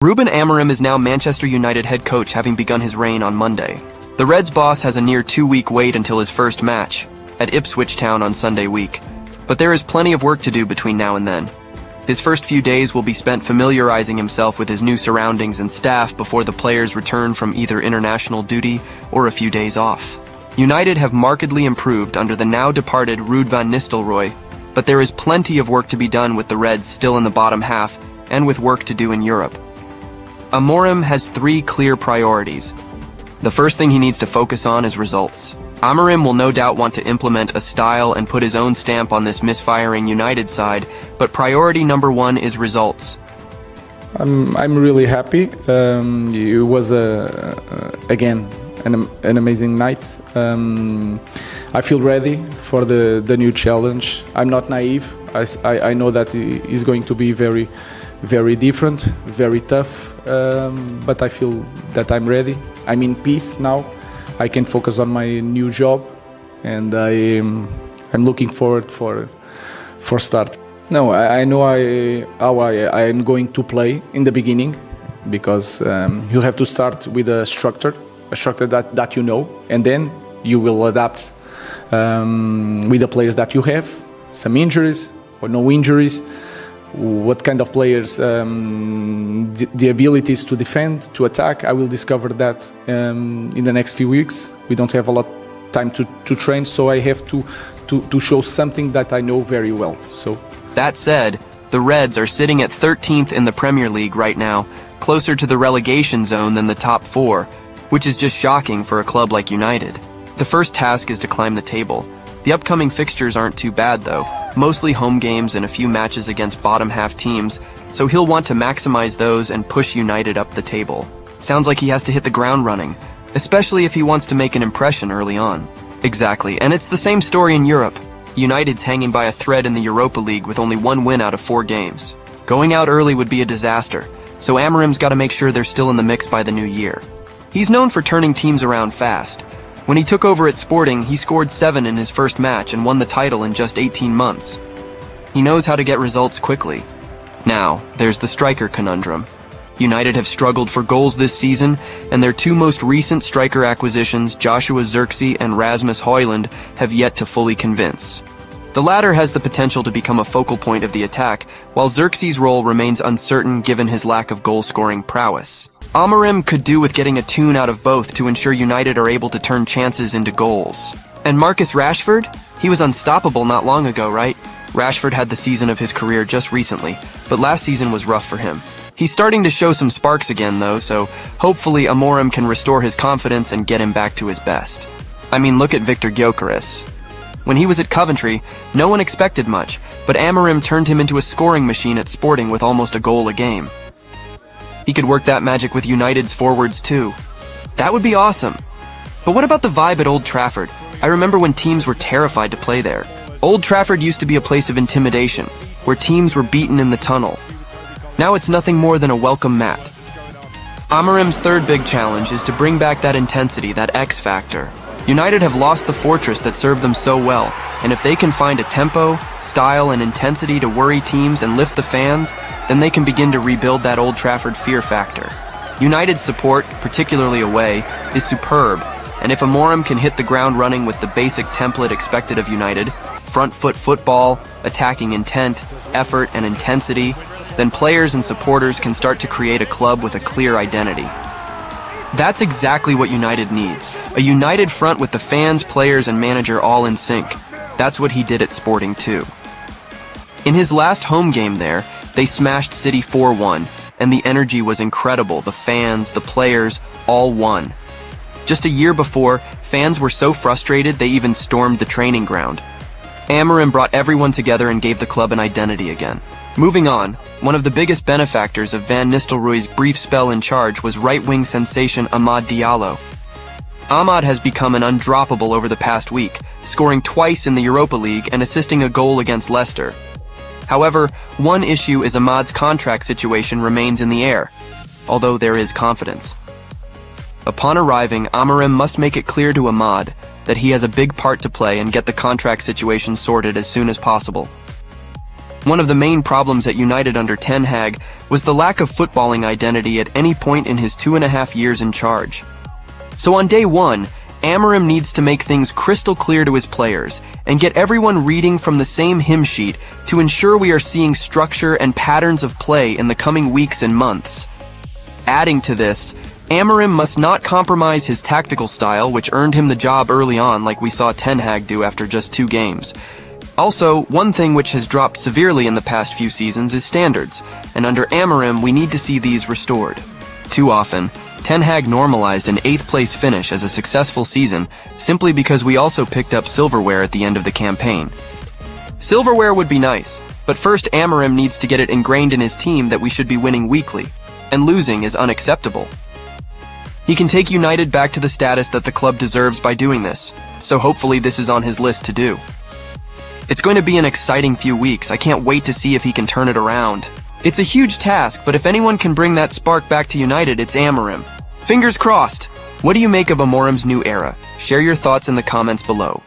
Ruben Amorim is now Manchester United head coach, having begun his reign on Monday. The Reds boss has a near 2-week wait until his first match, at Ipswich Town on Sunday week. But there is plenty of work to do between now and then. His first few days will be spent familiarizing himself with his new surroundings and staff before the players return from either international duty or a few days off. United have markedly improved under the now departed Ruud van Nistelrooy, but there is plenty of work to be done with the Reds still in the bottom half and with work to do in Europe. Amorim has 3 clear priorities. The first thing he needs to focus on is results. Amorim will no doubt want to implement a style and put his own stamp on this misfiring United side, but priority number 1 is results. I'm really happy. It was again an amazing night. I feel ready for the new challenge. I'm not naive. I know that it's going to be very different, very tough, but I feel that I'm ready. I'm in peace now. I can focus on my new job, and I'm looking forward for start. No, I know how I am going to play in the beginning, because you have to start with a structure that you know, and then you will adapt with the players that you have, some injuries or no injuries, what kind of players, the abilities to defend, to attack. I will discover that in the next few weeks. We don't have a lot of time to train, so I have to show something that I know very well. So that said, the Reds are sitting at 13th in the Premier League right now, closer to the relegation zone than the top 4, which is just shocking for a club like United. The first task is to climb the table. The upcoming fixtures aren't too bad though, mostly home games and a few matches against bottom half teams, so he'll want to maximize those and push United up the table. Sounds like he has to hit the ground running, especially if he wants to make an impression early on. Exactly, and it's the same story in Europe. United's hanging by a thread in the Europa League with only 1 win out of 4 games. Going out early would be a disaster, so Amorim's got to make sure they're still in the mix by the new year. He's known for turning teams around fast. When he took over at Sporting, he scored 7 in his first match and won the title in just 18 months. He knows how to get results quickly. Now, there's the striker conundrum. United have struggled for goals this season, and their 2 most recent striker acquisitions, Joshua Zirkzee and Rasmus Højlund, have yet to fully convince. The latter has the potential to become a focal point of the attack, while Zirkzee's role remains uncertain given his lack of goal-scoring prowess. Amorim could do with getting a tune out of both to ensure United are able to turn chances into goals. And Marcus Rashford? He was unstoppable not long ago, right? Rashford had the season of his career just recently, but last season was rough for him. He's starting to show some sparks again though, so hopefully Amorim can restore his confidence and get him back to his best. I mean, look at Victor Gyökeres. When he was at Coventry, no one expected much, but Amorim turned him into a scoring machine at Sporting with almost a goal a game. He could work that magic with United's forwards too. That would be awesome. But what about the vibe at Old Trafford? I remember when teams were terrified to play there. Old Trafford used to be a place of intimidation, where teams were beaten in the tunnel. Now it's nothing more than a welcome mat. Amorim's third big challenge is to bring back that intensity, that X factor. United have lost the fortress that served them so well, and if they can find a tempo, style, and intensity to worry teams and lift the fans, then they can begin to rebuild that Old Trafford fear factor. United's support, particularly away, is superb, and if Amorim can hit the ground running with the basic template expected of United, front foot football, attacking intent, effort, and intensity, then players and supporters can start to create a club with a clear identity. That's exactly what United needs, a united front with the fans, players, and manager all in sync. That's what he did at Sporting too. In his last home game there, they smashed City 4-1, and the energy was incredible. The fans, the players, all won. Just a year before, fans were so frustrated they even stormed the training ground. Amorim brought everyone together and gave the club an identity again. Moving on, one of the biggest benefactors of Van Nistelrooy's brief spell in charge was right-wing sensation Amad Diallo. Amad has become an undroppable over the past week, scoring twice in the Europa League and assisting a goal against Leicester. However, one issue is Amad's contract situation remains in the air, although there is confidence. Upon arriving, Amorim must make it clear to Amad that he has a big part to play and get the contract situation sorted as soon as possible. One of the main problems at United under Ten Hag was the lack of footballing identity at any point in his 2.5 years in charge. So on day one, Amorim needs to make things crystal clear to his players and get everyone reading from the same hymn sheet to ensure we are seeing structure and patterns of play in the coming weeks and months. Adding to this, Amorim must not compromise his tactical style, which earned him the job early on like we saw Ten Hag do after just 2 games. Also, one thing which has dropped severely in the past few seasons is standards, and under Amorim we need to see these restored. Too often, Ten Hag normalized an 8th place finish as a successful season simply because we also picked up silverware at the end of the campaign. Silverware would be nice, but first Amorim needs to get it ingrained in his team that we should be winning weekly, and losing is unacceptable. He can take United back to the status that the club deserves by doing this, so hopefully this is on his list to do. It's going to be an exciting few weeks. I can't wait to see if he can turn it around. It's a huge task, but if anyone can bring that spark back to United, it's Amorim. Fingers crossed! What do you make of Amorim's new era? Share your thoughts in the comments below.